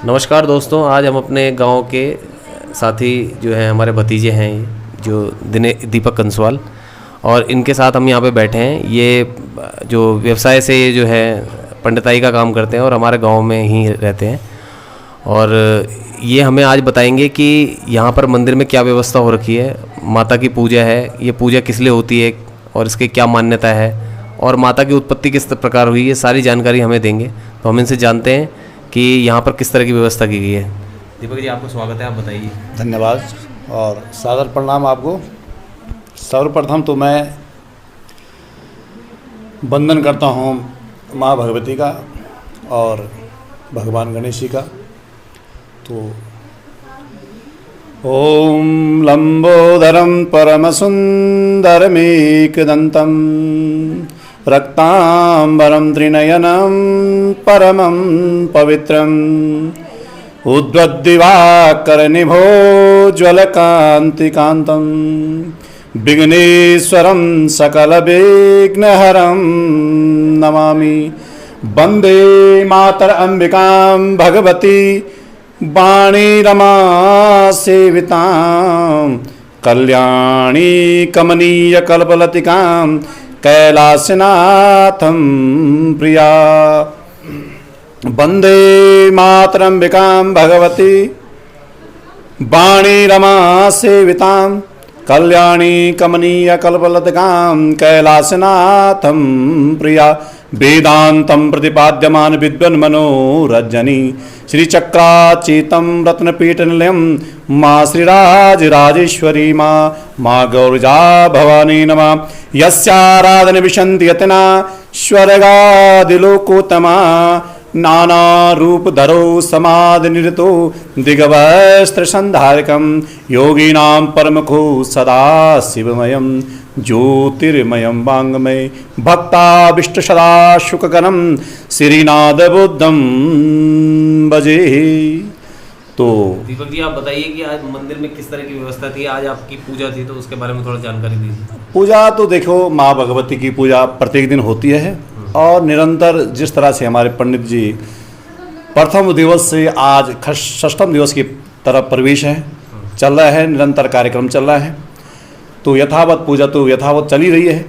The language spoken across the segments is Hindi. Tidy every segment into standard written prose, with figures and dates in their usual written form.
नमस्कार दोस्तों, आज हम अपने गांव के साथी जो हैं हमारे भतीजे हैं जो दीपक कंसवाल, और इनके साथ हम यहाँ पे बैठे हैं। ये जो व्यवसाय से ये जो है पंडिताई का काम करते हैं और हमारे गांव में ही रहते हैं। और ये हमें आज बताएंगे कि यहाँ पर मंदिर में क्या व्यवस्था हो रखी है। माता की पूजा है, ये पूजा किस लिए होती है और इसकी क्या मान्यता है और माता की उत्पत्ति किस प्रकार हुई, ये सारी जानकारी हमें देंगे। तो हम इनसे जानते हैं कि यहाँ पर किस तरह की व्यवस्था की गई है। दीपक जी, आपका स्वागत है, आप बताइए। धन्यवाद और सादर प्रणाम आपको। सर्वप्रथम तो मैं वंदन करता हूँ माँ भगवती का और भगवान गणेश जी का। तो ओम लंबोदरम परमसुंदरमेकदंतं रक्तांबरं त्रिनयनं परमं पवित्रम् उद्वद्दिवाकरनिभोज्वलकान्तिकान्तं विघ्नेश्वरं सकलविघ्नहरं नमामि। वन्दे मातर अंबिकां भगवती वाणी रमा सेवितां कल्याणी कमनीय कल्पलतिकां कैलासनाथं प्रिया। वन्दे मातरंबिकां भगवती वाणी रमा सेवितां कल्याणी कमनीय कल्पलतिकां कैलासनाथं प्रिया। वेदांतं प्रतिपाद्यमान विद्वन्मनोरजनी श्रीचक्राचीतं रत्नपीठनिलयं माँ श्रीराजराजेश्वरी माँ गौरजा भवानी नमः। यस्याराधन विशन्ति यतना स्वर्गादिलोकोत्तमा नानारूपधरो समाधिनिरतो दिगवस्त्रसन्धारकं योगिनां परमखो सदा शिवमयं ज्योतिर्मयं वाङ्मय भक्ताभीष्टसदा शुकगणं श्रीनाथबुद्धं भजे। तो दीपक जी, आप बताइए कि आज मंदिर में किस तरह की व्यवस्था थी। आज आपकी पूजा थी तो उसके बारे में थोड़ा जानकारी दीजिए। पूजा तो देखो, माँ भगवती की पूजा प्रत्येक दिन होती है और निरंतर जिस तरह से हमारे पंडित जी प्रथम दिवस से आज षष्ठम दिवस की तरफ प्रवेश है, चल रहा है, निरंतर कार्यक्रम चल रहा है। तो यथावत पूजा तो यथावत चल ही रही है।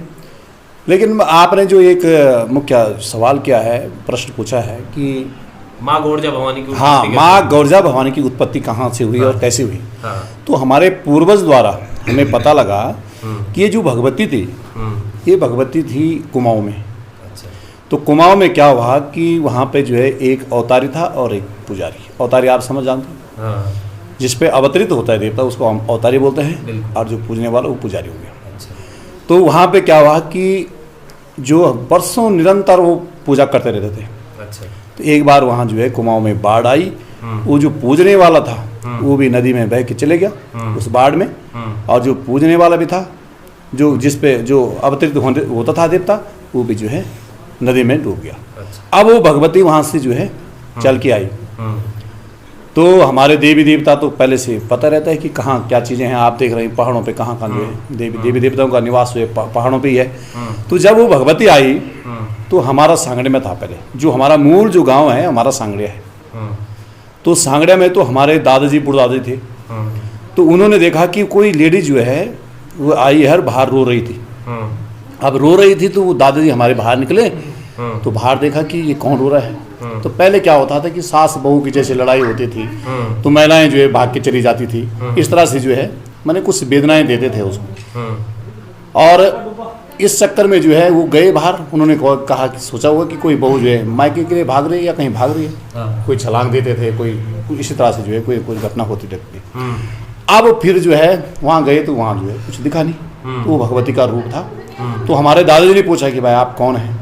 लेकिन आपने जो एक मुख्य सवाल किया है, प्रश्न पूछा है कि माँ गौरजा भवानी की हाँ, माँ गौरजा भवानी की उत्पत्ति कहाँ से हुई और कैसे हुई। तो हमारे पूर्वज द्वारा हमें पता लगा कि ये जो भगवती थी, ये भगवती थी कुमाऊँ में। तो कुमाऊँ में क्या हुआ कि वहाँ पे जो है एक अवतारी था और एक पुजारी। अवतारी आप समझ जानते हैं, जिस पे अवतरित होता है देवता, उसको हम अवतारी बोलते हैं, और जो पूजने वाला वो पुजारी हो गया। तो वहाँ पे क्या हुआ कि जो वर्षों निरंतर वो पूजा करते रहते थे। तो एक बार वहाँ जो है कुमाऊँ में बाढ़ आई, वो जो पूजने वाला था वो भी नदी में बह के चले गया उस बाढ़ में, और जो पूजने वाला भी था, जो जिस पे जो अवतरित होता था देवता, वो भी जो है नदी में डूब गया। अब वो भगवती वहाँ से जो है चल के आई। तो हमारे देवी देवता तो पहले से पता रहता है कि कहाँ क्या चीज़ें हैं। आप देख रहे हैं पहाड़ों पे कहाँ जो है देवी देवताओं का निवास हुए पहाड़ों पे ही है। तो जब वो भगवती आई तो हमारा सांगड़े में था पहले, जो हमारा मूल जो गांव है हमारा सांगड़िया है। तो सांगड़िया में तो हमारे दादाजी बुढ़दादी थे। तो उन्होंने देखा कि कोई लेडी जो है वो आई है, बाहर रो रही थी। अब रो रही थी तो वो दादाजी हमारे बाहर निकले, तो बाहर देखा कि ये कौन रो रहा है। तो पहले क्या होता था कि सास बहू की जैसे लड़ाई होती थी तो महिलाएं जो है भाग के चली जाती थी। इस तरह से जो है मैंने कुछ वेदनाएं देते थे उसको। और इस चक्कर में जो है वो गए बाहर। उन्होंने कहा कि सोचा होगा कि कोई बहू जो है मायके के लिए भाग रही है या कहीं भाग रही है। कोई छलांग देते थे, कोई इसी तरह से जो है कोई घटना होती रहती। अब फिर जो है वहाँ गए तो वहाँ जो है कुछ दिखा नहीं, तो वो भगवती का रूप था। तो हमारे दादाजी ने पूछा कि भाई आप कौन हैं।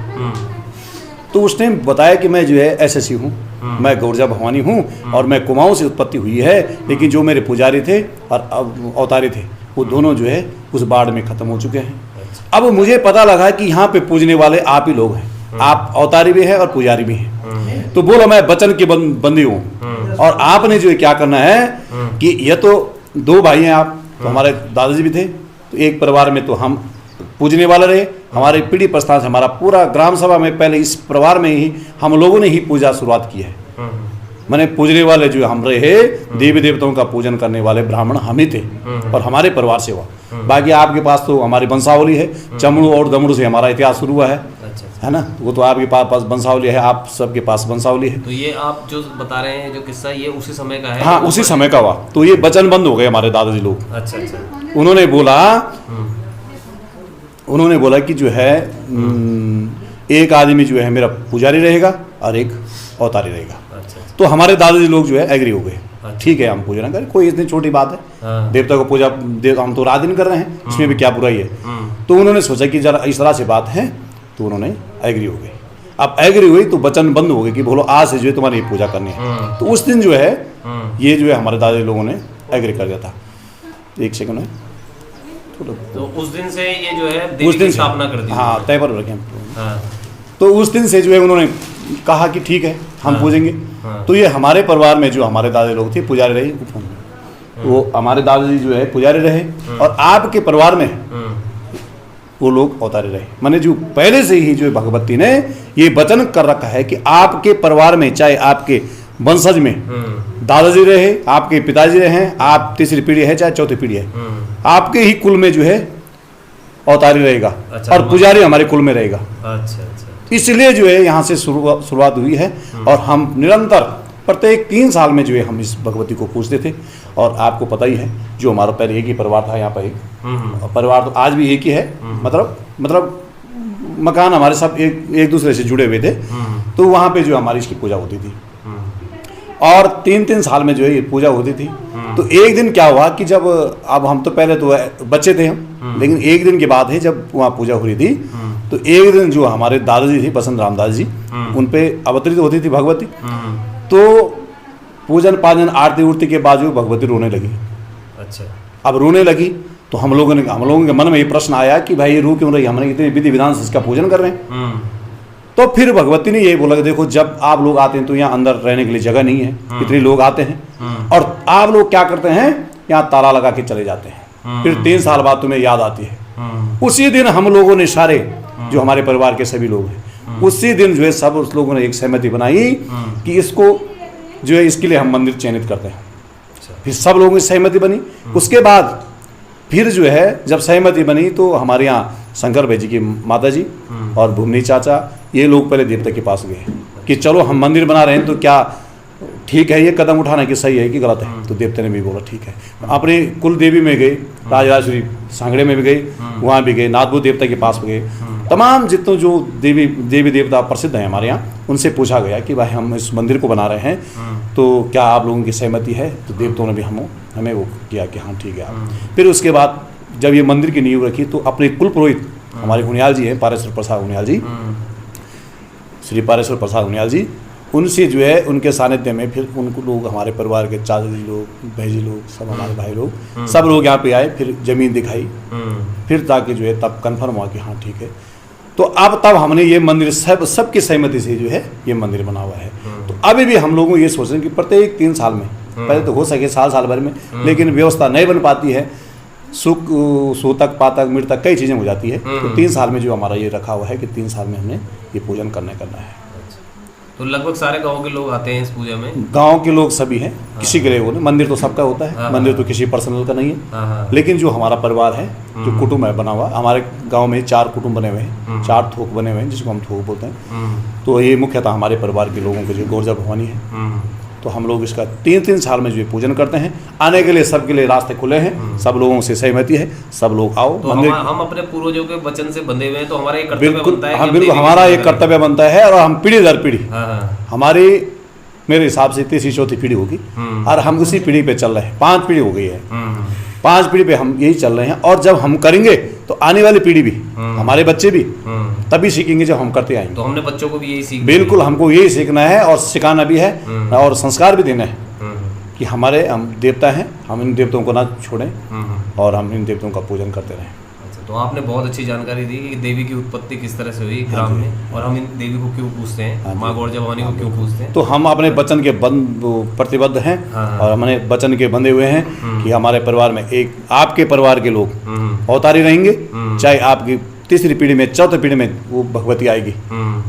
तो उसने बताया कि मैं जो है ऐसे हूँ, मैं गौरजा भवानी हूँ और मैं कुमाऊँ से उत्पत्ति हुई है। लेकिन जो मेरे पुजारी थे और अवतारी थे वो दोनों जो है उस बाढ़ में ख़त्म हो चुके हैं। अब मुझे पता लगा कि यहाँ पे पूजने वाले आप ही लोग हैं, आप अवतारी भी हैं और पुजारी भी हैं। तो बोलो मैं वचन की बंदी हूँ, और आपने जो क्या करना है कि ये तो दो भाई हैं आप, तो हमारे दादाजी भी थे, तो एक परिवार में तो हम पूजने वाले रहे। हमारे पीढ़ी प्रस्थान से हमारा पूरा ग्राम सभा में पहले इस परिवार में ही हम लोगों ने ही पूजा शुरुआत की है। मैंने पूजने वाले जो हम रहे, देवी देवताओं का पूजन करने वाले ब्राह्मण हम ही थे और हमारे परिवार से हुआ। बाकी आपके पास तो हमारी वंशावली है, चमड़ू और दमड़ू से हमारा इतिहास शुरू हुआ है, है ना। वो तो आपके पास वंशावली है, आप सबके पास वंशावली है। तो ये आप जो बता रहे हैं जो किस्सा, ये उसी समय का है? हाँ, उसी समय का हुआ। तो ये वचन बंद हो गए हमारे दादाजी लोग। अच्छा अच्छा। उन्होंने बोला कि जो है एक आदमी जो है मेरा पुजारी रहेगा और एक अवतारी रहेगा। अच्छा। तो हमारे दादाजी लोग जो है एग्री हो गए, ठीक है हम पूजा ना करें, कोई इतनी छोटी बात है। हाँ। देवता को पूजा हम तो रात दिन कर रहे हैं, इसमें भी क्या बुराई है। तो उन्होंने सोचा कि जरा इस तरह से बात है, तो उन्होंने एग्री हो गए। अब एग्री हुई तो वचन बंद हो गए कि बोलो आज से जो है तुम्हारी ये पूजा करनी है। तो उस दिन जो है ये जो है हमारे दादाजी लोगों ने एग्री कर दिया था। एक सेकंड है। तो उस दिन से ये जो है देवी की स्थापना कर दी। हाँ, तय पर रखें। हाँ। तो उस दिन से जो है उन्होंने कहा कि ठीक है हम पूजेंगे। तो ये हमारे परिवार में जो हमारे दादा लोग थे पुजारी रहे, वो हमारे दादाजी जो है पुजारी रहे और आपके परिवार में वो लोग अवतारी रहे। माने जो पहले से ही जो भगवती ने ये वचन कर रखा है कि आपके परिवार में, चाहे आपके वंशज में दादाजी रहे, आपके पिताजी रहे, आप तीसरी पीढ़ी है चाहे चौथी पीढ़ी है, आपके ही कुल में जो है अवतारी रहेगा। अच्छा, और पुजारी हमारे कुल में रहेगा। अच्छा अच्छा। इसलिए जो है यहाँ से शुरुआत हुई है और हम निरंतर प्रत्येक 3 साल में जो है हम इस भगवती को पूजते थे। और आपको पता ही है जो हमारा पहले एक ही परिवार था, यहाँ पर एक परिवार तो आज भी एक ही है, मतलब मकान हमारे सब एक दूसरे से जुड़े हुए थे। तो वहाँ पे जो हमारी इसकी पूजा होती थी और 3-3 साल में जो है ये पूजा होती थी। तो एक दिन क्या हुआ कि जब अब हम तो पहले तो बच्चे थे हम, लेकिन एक दिन की बात है जब वहाँ पूजा हो रही थी, तो एक दिन जो हमारे दादाजी थे बसंत राम दास जी, उन पे अवतरित होती थी भगवती। तो पूजन पाजन आरती उरती के बाद जो भगवती रोने लगी। अच्छा। अब रोने लगी तो हम लोगों के मन में ये प्रश्न आया कि भाई ये रो क्यों रही, हमने इतने विधि विधान से इसका पूजन कर रहे हैं। तो फिर भगवती ने यही बोला कि देखो जब आप लोग आते हैं तो यहाँ अंदर रहने के लिए जगह नहीं है, इतने लोग आते हैं और आप लोग क्या करते हैं, यहाँ ताला लगा के चले जाते हैं, फिर 3 साल बाद तुम्हें याद आती है। उसी दिन हम लोगों ने सारे जो हमारे परिवार के सभी लोग हैं, उसी दिन जो है सब उस लोगों ने एक सहमति बनाई कि इसको जो है इसके लिए हम मंदिर चयनित करते हैं। फिर सब लोगों की सहमति बनी। उसके बाद फिर जो है जब सहमति बनी तो हमारे यहाँ शंकर भाई जी की माता जी और भूमनी चाचा ये लोग पहले देवता के पास गए कि चलो हम मंदिर बना रहे हैं तो क्या ठीक है ये कदम उठाना कि सही है कि गलत है। तो देवता ने भी बोला ठीक है। अपने कुल देवी में गए, राजराजेश्वरी सांगड़े में भी गए, वहाँ भी गए, नाथभूत देवता के पास भी गए। तमाम जितने जो देवी देवता प्रसिद्ध हैं हमारे यहाँ, उनसे पूछा गया कि भाई हम इस मंदिर को बना रहे हैं तो क्या आप लोगों की सहमति है। तो देवताओं ने भी हमें वो किया कि हाँ ठीक है आप। फिर उसके बाद जब ये मंदिर की नींव रखी तो अपने कुल पुरोहित हमारे हुनियाल जी हैं, पारेश्वर प्रसाद हुनियाल जी, श्री पारेश्वर प्रसाद हुनियाल जी, उनसे जो है उनके सानिध्य में फिर उनको लोग हमारे परिवार के चाचा जी लोग, भाई जी लोग, सब हमारे भाई लोग, सब लोग यहाँ पे आए। फिर जमीन दिखाई, फिर ताकि जो है तब कंफर्म हुआ कि हाँ ठीक है। तो अब तब हमने ये मंदिर सबकी सहमति से जो है ये मंदिर बना हुआ है। तो अभी भी हम लोगों ये सोच रहे हैं कि प्रत्येक 3 साल में, पहले तो हो सके साल भर में, लेकिन व्यवस्था नहीं बन पाती है, सूतक पातक मृतक कई चीज़ें हो जाती है। तो 3 साल में जो हमारा ये रखा हुआ है कि 3 साल में हमने ये पूजन करना है। तो लगभग सारे गांव के लोग आते हैं इस पूजा में? गांव के लोग सभी हैं, किसी के लिए वो नहीं, मंदिर तो सबका होता है, मंदिर तो किसी पर्सनल का नहीं है। लेकिन जो हमारा परिवार है, जो कुटुंब है बना हुआ, हमारे गांव में 4 कुटुंब बने हुए हैं, 4 थोक बने हुए हैं जिसको हम थोक बोलते हैं। तो ये मुख्यतः हमारे परिवार के लोगों के जो गौरजा भवानी है, तो हम लोग इसका 3 साल में जो पूजन करते हैं। आने के लिए सबके लिए रास्ते खुले हैं, सब लोगों से सहमति है, सब लोग आओ। तो हम अपने पूर्वजों के वचन से बंधे हुए हैं, तो हमारा एक कर्तव्य बनता है। हाँ बिल्कुल, हमारा एक कर्तव्य बनता है और हम पीढ़ी दर पीढ़ी, हमारी मेरे हिसाब से 3री-4थी पीढ़ी होगी और हम उसी पीढ़ी पे चल रहे हैं। 5 पीढ़ी हो गई है, 5 पीढ़ी पे हम यही चल रहे हैं। और जब हम करेंगे तो आने वाली पीढ़ी भी, हमारे बच्चे भी तभी सीखेंगे जब हम करते आएंगे। तो हमने बच्चों को भी यही सीखना, बिल्कुल हमको यही सीखना है और सिखाना भी है और संस्कार भी देना है कि हमारे हम देवता हैं, हम इन देवताओं को ना छोड़ें और हम इन देवताओं का पूजन करते रहें। तो आपने बहुत अच्छी जानकारी दी कि देवी की उत्पत्ति किस तरह से हुई ग्राम में, और हम इन देवी को क्यों पूजते हैं, माँ गौरजा भवानी को क्यों पूजते हैं। तो हम अपने वचन के प्रतिबद्ध हैं और हमने वचन के बंधे हुए हैं कि हमारे परिवार में एक आपके परिवार के लोग अवतारी रहेंगे, चाहे आपकी तीसरी पीढ़ी में, चौथी पीढ़ी में वो भगवती आएगी,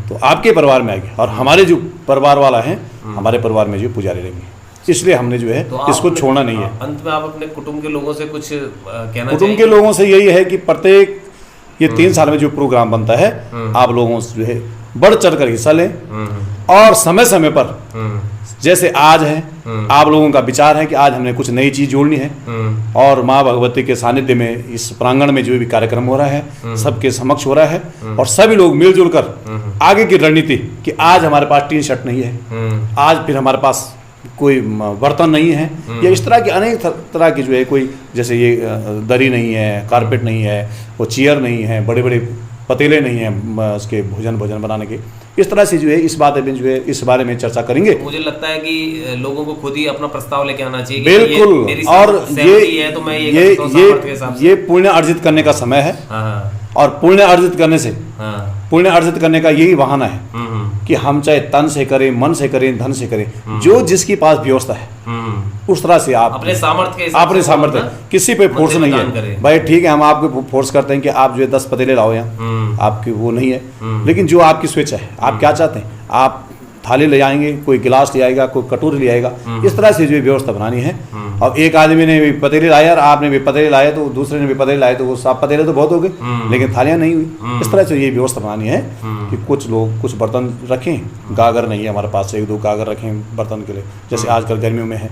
तो आपके परिवार में आएगी, और हमारे जो परिवार वाला है हमारे परिवार में जो पुजारी रहेंगे। इसलिए हमने जो है तो इसको छोड़ना नहीं है। अंत में आप अपने कुटुंब के लोगों से कुछ कहना कुटुंब के लोगों से यही है कि प्रत्येक ये 3 साल में जो प्रोग्राम बनता है आप लोगों से जो है बढ़ चढ़ कर हिस्सा लें, और समय समय पर जैसे आज है आप लोगों का विचार है कि आज हमने कुछ नई चीज जोड़नी है, और माँ भगवती के सानिध्य में इस प्रांगण में जो भी कार्यक्रम हो रहा है सबके समक्ष हो रहा है, और सभी लोग मिलजुल कर आगे की रणनीति कि आज हमारे पास टीन शर्ट नहीं है, आज फिर हमारे पास कोई बर्तन नहीं है, या इस तरह की अनेक तरह की जो है कोई जैसे ये दरी नहीं है, कारपेट नहीं है, वो चेयर नहीं है, बड़े बड़े पतीले नहीं हैं उसके भोजन बनाने के, इस तरह से जो है इस बारे में जो है इस बारे में चर्चा करेंगे। मुझे लगता है कि लोगों को खुद ही अपना प्रस्ताव लेके आना चाहिए। बिल्कुल, और है तो मैं ये पुण्य अर्जित करने का समय है, और पुण्य अर्जित करने से पुण्य अर्जित करने का यही बहाना है कि हम चाहे तन से करें, मन से करें, धन से करें, जो जिसके पास व्यवस्था है उस तरह से आप अपने सामर्थ्य किसी पे फोर्स नहीं है। भाई ठीक है, हम आपको फोर्स करते हैं कि आप जो है 10 पतीले लाओ यहाँ, आपकी वो नहीं है, लेकिन जो आपकी स्वेच्छा है, आप क्या चाहते हैं, आप थाली ले आएंगे, कोई गिलास ले आएगा, कोई कटोरी ले आएगा, इस तरह से जो व्यवस्था बनानी है। अब एक आदमी ने भी पतीले लाया और आपने भी पतीले लाए, तो दूसरे ने भी पतीले लाए, तो वो साफ पतीले तो बहुत हो गए, लेकिन थालियां नहीं हुई। इस तरह से ये व्यवस्था बनानी है कि कुछ लोग कुछ बर्तन रखें, गागर नहीं है हमारे पास, 1-2 गागर रखें बर्तन के लिए, जैसे आजकल गर्मियों में है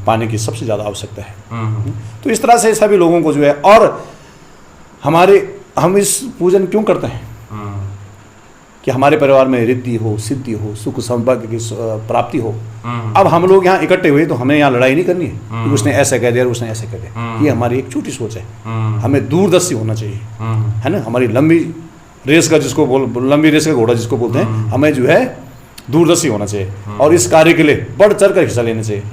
पानी की सबसे ज़्यादा आवश्यकता है। तो इस तरह से सभी लोगों को जो है, और हम इस पूजन क्यों करते हैं कि हमारे परिवार में रिद्धि हो, सिद्धि हो, सुख सौभाग्य की प्राप्ति हो। अब हम लोग यहाँ इकट्ठे हुए तो हमें यहाँ लड़ाई नहीं करनी है कि उसने ऐसा कह दिया, उसने ऐसे कह दिया। ये हमारी एक छोटी सोच है, हमें दूरदर्शी होना चाहिए, है ना। हमारी लंबी रेस का लंबी रेस का घोड़ा जिसको बोलते हैं, हमें जो है दूरदर्शी होना चाहिए, और इस कार्य के लिए बढ़ चढ़ कर हिस्सा लेना चाहिए,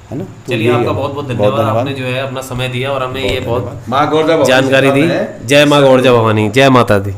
है ना। चलिए, आपका बहुत बहुत धन्यवाद, आपने जो है अपना समय दिया और हमें ये बहुत जानकारी दी। जय माँ गौरजा भवानी, जय माता दी।